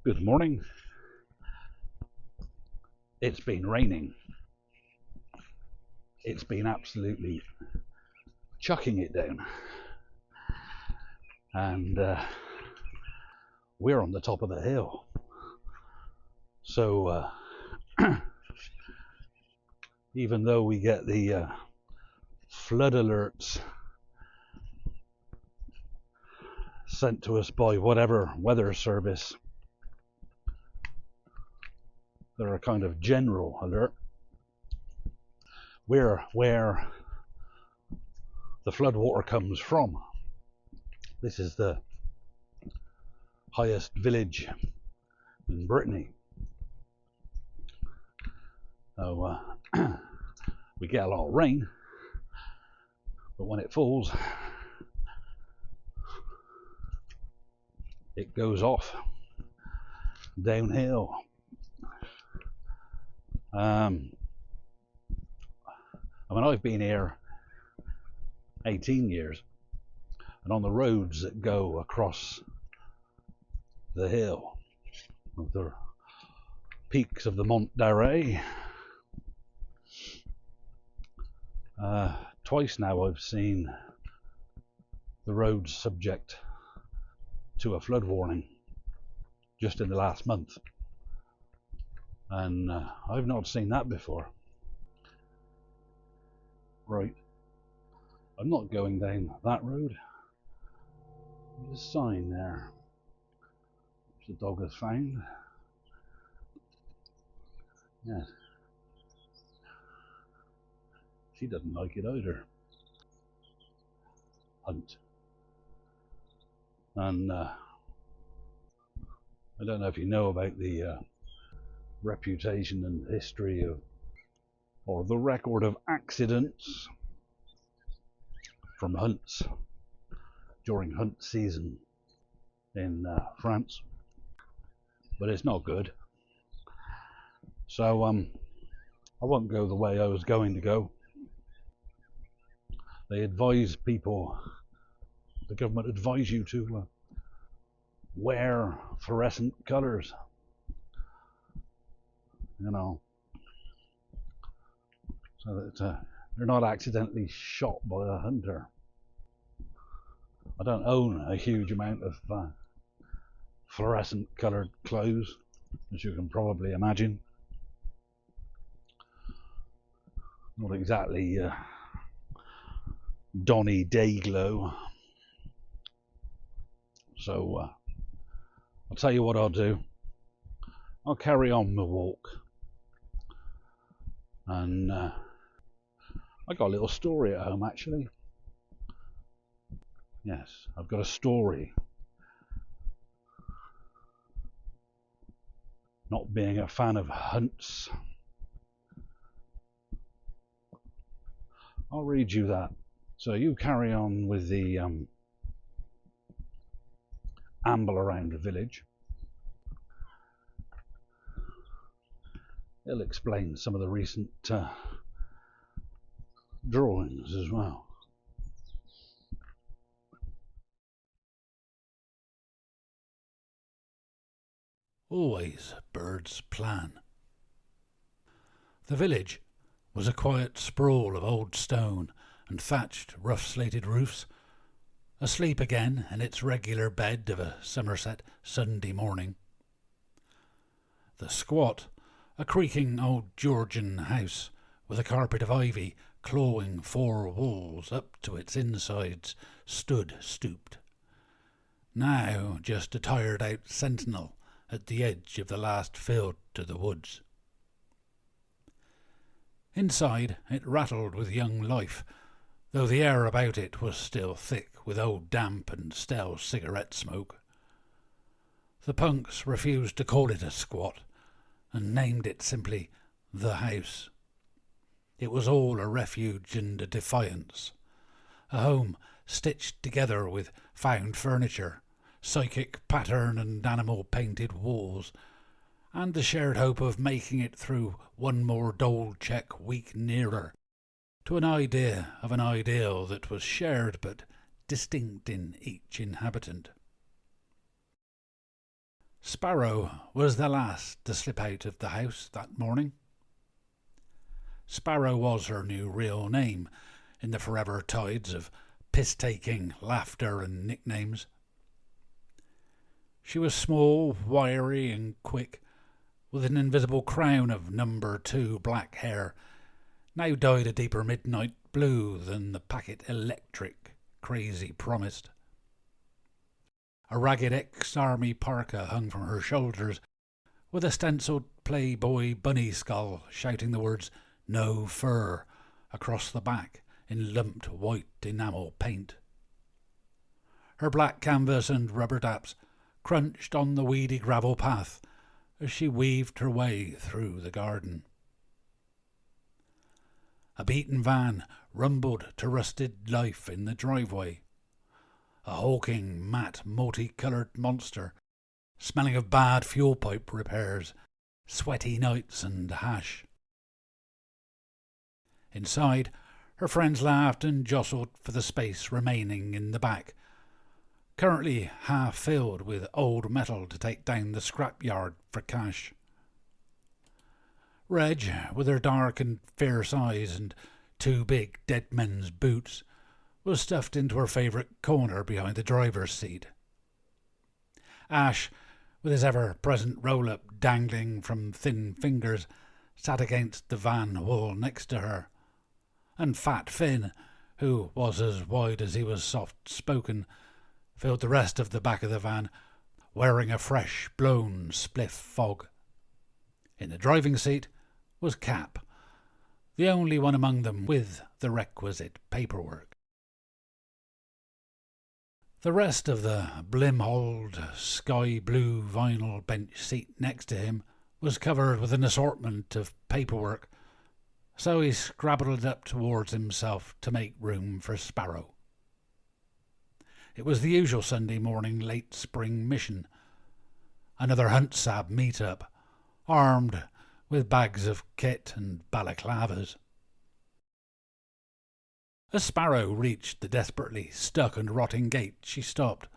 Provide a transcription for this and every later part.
Good morning. It's been raining. It's been absolutely chucking it down. And we're on the top of the hill. So even though we get the flood alerts sent to us by whatever weather service, they're a kind of general alert. We're where the floodwater comes from. This is the highest village in Brittany. So we get a lot of rain, but when it falls, it goes off downhill. I mean, I've been here 18 years, and on the roads that go across the hill, the peaks of the Mont d'Arrée, twice now I've seen the roads subject to a flood warning just in the last month, and I've not seen that before. Right, I'm not going down that road. There's a sign there which the dog has found. Yes, she doesn't like it either. Hunt. And I don't know if you know about the reputation and history of, or the record of accidents from hunts during hunt season in France, but it's not good. So I won't go the way I was going to go. They advise people, the government advise you to wear fluorescent colours, you know, so that you're not accidentally shot by a hunter. I don't own a huge amount of fluorescent coloured clothes, as you can probably imagine. Not exactly Donny Dayglow. So I'll tell you what I'll do. I'll carry on my walk, and I got a little story at home actually. Yes, I've got a story. Not being a fan of hunts, I'll read you that. So you carry on with the amble around the village. It'll explain some of the recent drawings as well. Always birds plan. The village was a quiet sprawl of old stone and thatched, rough-slated roofs, asleep again in its regular bed of a Somerset Sunday morning. The squat, a creaking old Georgian house with a carpet of ivy clawing 4 walls up to its insides, stood stooped. Now just a tired-out sentinel at the edge of the last field to the woods. Inside it rattled with young life, though the air about it was still thick with old damp and stale cigarette smoke. The punks refused to call it a squat, and named it simply the house. It was all a refuge and a defiance, a home stitched together with found furniture, psychic pattern and animal-painted walls, and the shared hope of making it through one more dole-check week nearer to an idea of an ideal that was shared but distinct in each inhabitant. Sparrow was the last to slip out of the house that morning. Sparrow was her new real name in the forever tides of piss-taking, laughter and nicknames. She was small, wiry and quick, with an invisible crown of number 2 black hair, now dyed a deeper midnight blue than the packet electric crazy promised. A ragged ex-army parka hung from her shoulders, with a stenciled Playboy bunny skull shouting the words "No fur" across the back in lumped white enamel paint. Her black canvas and rubber daps crunched on the weedy gravel path as she weaved her way through the garden. A beaten van rumbled to rusted life in the driveway. A hulking, matte, multicoloured monster, smelling of bad fuel pipe repairs, sweaty nights and hash. Inside, her friends laughed and jostled for the space remaining in the back, currently half filled with old metal to take down the scrapyard for cash. Reg, with her dark and fierce eyes and 2 big dead men's boots, was stuffed into her favourite corner behind the driver's seat. Ash, with his ever-present roll-up dangling from thin fingers, sat against the van wall next to her, and Fat Finn, who was as wide as he was soft-spoken, filled the rest of the back of the van, wearing a fresh blown spliff fog. In the driving seat was Cap, the only one among them with the requisite paperwork. The rest of the blim-holed sky-blue vinyl bench seat next to him was covered with an assortment of paperwork, so he scrabbled up towards himself to make room for Sparrow. It was the usual Sunday morning late spring mission, another Huntsab meet-up, armed with bags of kit and balaclavas. As Sparrow reached the desperately stuck and rotting gate, she stopped.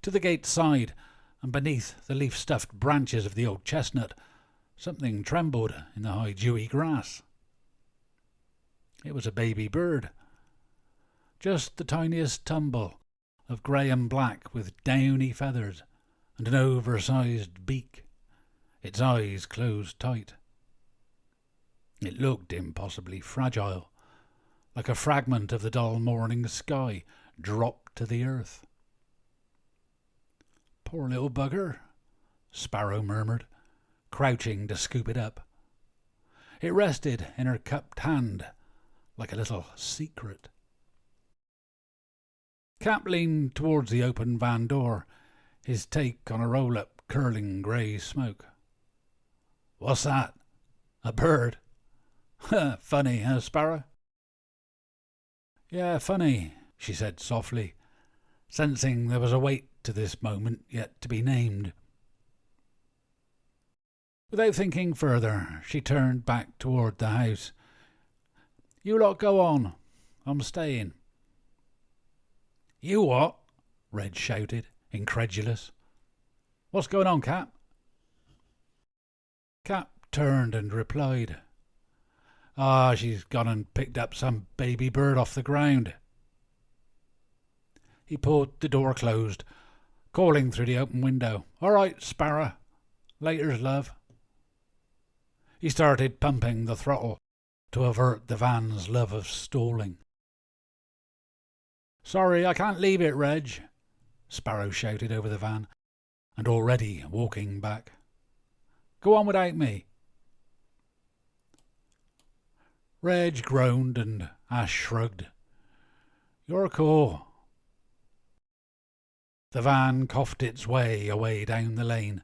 To the gate's side, and beneath the leaf-stuffed branches of the old chestnut, something trembled in the high dewy grass. It was a baby bird, just the tiniest tumble of grey and black with downy feathers and an oversized beak, its eyes closed tight. It looked impossibly fragile, like a fragment of the dull morning sky dropped to the earth. "Poor little bugger," Sparrow murmured, crouching to scoop it up. It rested in her cupped hand like a little secret. Cap leaned towards the open van door, his take on a roll-up curling grey smoke. "What's that? A bird? Funny, huh, Sparrow?" "Yeah, funny," she said softly, sensing there was a weight to this moment yet to be named. Without thinking further, she turned back toward the house. "You lot go on. I'm staying." "You what?" Red shouted, incredulous. "What's going on, Cap?" Cap turned and replied, She's gone and picked up some baby bird off the ground." He pulled the door closed, calling through the open window, "All right, Sparrow. Laters, love." He started pumping the throttle to avert the van's love of stalling. "Sorry, I can't leave it, Reg," Sparrow shouted over the van, and already walking back. "Go on without me." Reg groaned and Ash shrugged. "You're cool." The van coughed its way away down the lane,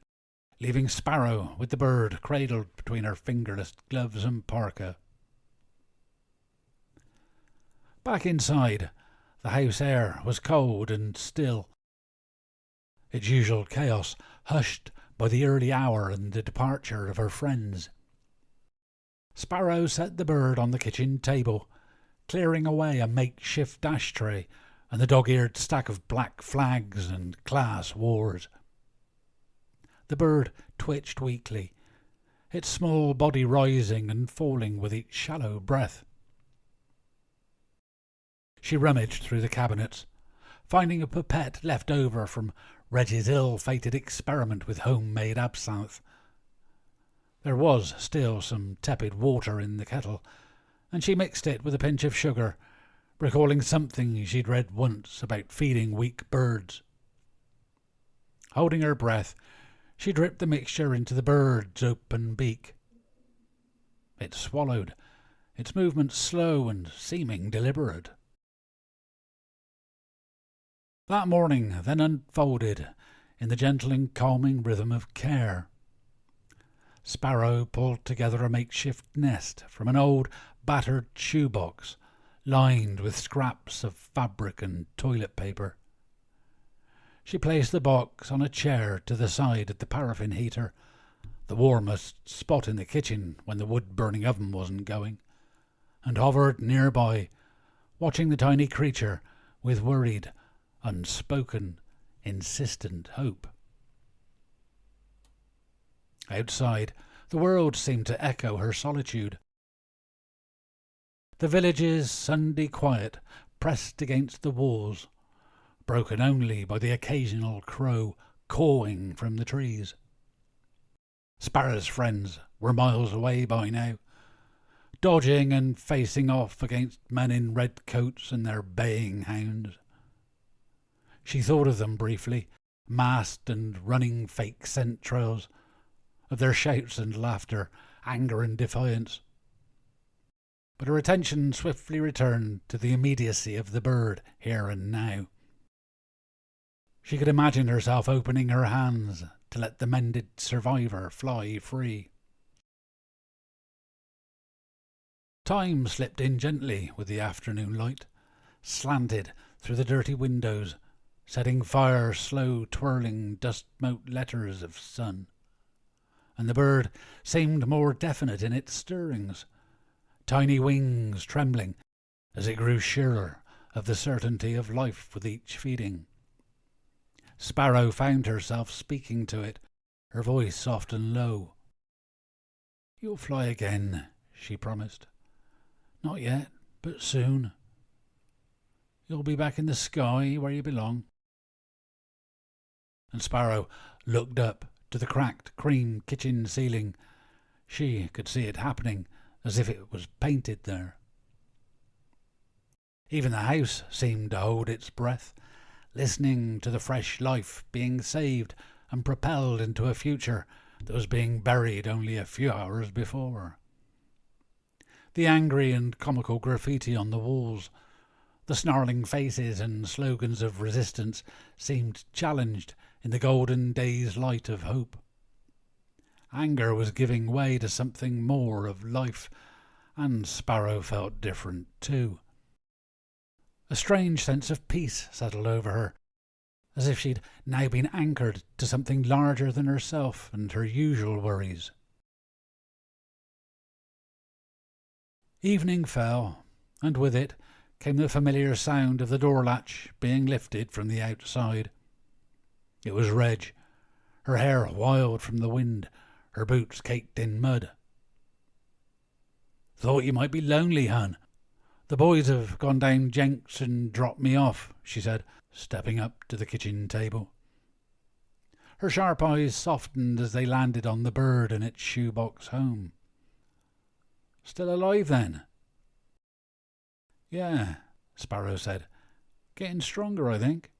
leaving Sparrow with the bird cradled between her fingerless gloves and parka. Back inside, the house air was cold and still, its usual chaos hushed by the early hour and the departure of her friends. Sparrow set the bird on the kitchen table, clearing away a makeshift ashtray and the dog-eared stack of black flags and class wars. The bird twitched weakly, its small body rising and falling with each shallow breath. She rummaged through the cabinets, finding a pipette left over from Reg's ill-fated experiment with homemade absinthe. There was still some tepid water in the kettle, and she mixed it with a pinch of sugar, recalling something she'd read once about feeding weak birds. Holding her breath, she dripped the mixture into the bird's open beak. It swallowed, its movements slow and seeming deliberate. That morning then unfolded in the gentle and calming rhythm of care. Sparrow pulled together a makeshift nest from an old, battered shoebox lined with scraps of fabric and toilet paper. She placed the box on a chair to the side of the paraffin heater, the warmest spot in the kitchen when the wood-burning oven wasn't going, and hovered nearby, watching the tiny creature with worried, unspoken, insistent hope. Outside, the world seemed to echo her solitude. The village's Sunday quiet pressed against the walls, broken only by the occasional crow cawing from the trees. Sparrow's friends were miles away by now, dodging and facing off against men in red coats and their baying hounds. She thought of them briefly, masked and running fake scent trails, of their shouts and laughter, anger and defiance. But her attention swiftly returned to the immediacy of the bird here and now. She could imagine herself opening her hands to let the mended survivor fly free. Time slipped in gently with the afternoon light, slanted through the dirty windows, setting fire slow twirling dust-smote letters of sun. And the bird seemed more definite in its stirrings, tiny wings trembling as it grew surer of the certainty of life with each feeding. Sparrow found herself speaking to it, her voice soft and low. "You'll fly again," she promised. "Not yet, but soon. You'll be back in the sky where you belong." And Sparrow looked up to the cracked cream kitchen ceiling. She could see it happening as if it was painted there. Even the house seemed to hold its breath, listening to the fresh life being saved and propelled into a future that was being buried only a few hours before. The angry and comical graffiti on the walls, the snarling faces and slogans of resistance seemed challenged in the golden day's light of hope. Anger was giving way to something more of life, and Sparrow felt different too. A strange sense of peace settled over her, as if she'd now been anchored to something larger than herself and her usual worries. Evening fell, and with it came the familiar sound of the door latch being lifted from the outside. It was Reg, her hair wild from the wind, her boots caked in mud. "Thought you might be lonely, hun. The boys have gone down Jenks and dropped me off," she said, stepping up to the kitchen table. Her sharp eyes softened as they landed on the bird in its shoebox home. "Still alive, then?" "Yeah," Sparrow said. "Getting stronger, I think."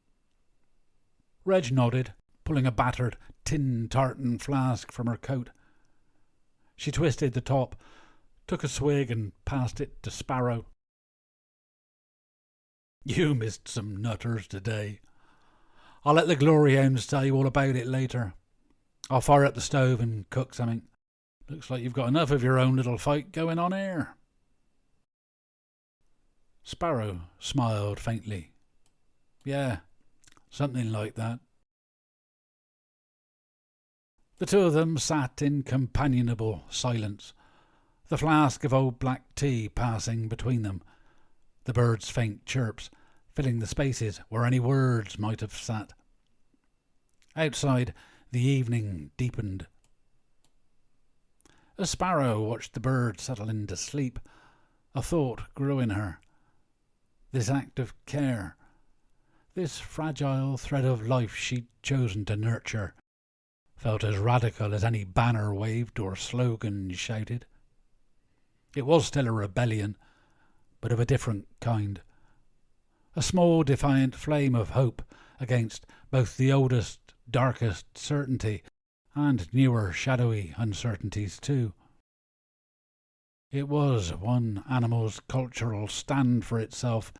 Reg nodded, pulling a battered tin tartan flask from her coat. She twisted the top, took a swig and passed it to Sparrow. "You missed some nutters today. I'll let the glory hounds tell you all about it later. I'll fire up the stove and cook something. Looks like you've got enough of your own little fight going on here." Sparrow smiled faintly. "Yeah, something like that." The two of them sat in companionable silence, the flask of old black tea passing between them, the bird's faint chirps filling the spaces where any words might have sat. Outside, the evening deepened. A sparrow watched the bird settle into sleep. A thought grew in her. This act of care, this fragile thread of life she'd chosen to nurture, felt as radical as any banner waved or slogan shouted. It was still a rebellion, but of a different kind. A small defiant flame of hope against both the oldest, darkest certainty and newer shadowy uncertainties too. It was one animal's cultural stand for itself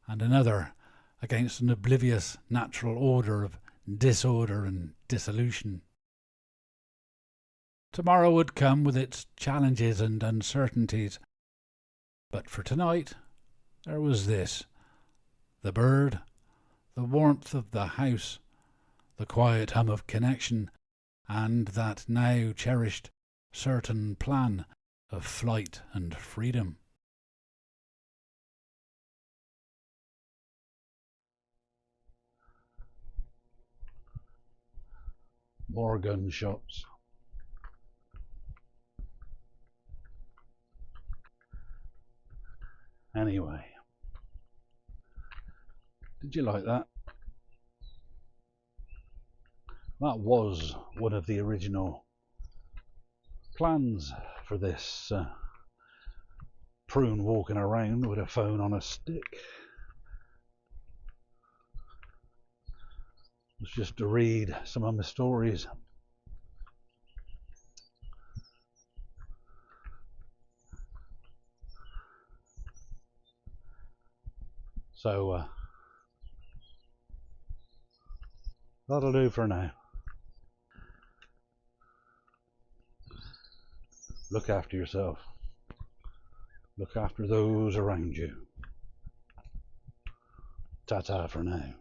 and another against an oblivious natural order of disorder and dissolution. Tomorrow would come with its challenges and uncertainties, but for tonight there was this: the bird, the warmth of the house, the quiet hum of connection, and that now cherished certain plan of flight and freedom. More gunshots. Anyway, did you like that? That was one of the original plans for this prune walking around with a phone on a stick. It was just to read some of my stories. So that'll do for now. Look after yourself. Look after those around you. Ta-ta for now.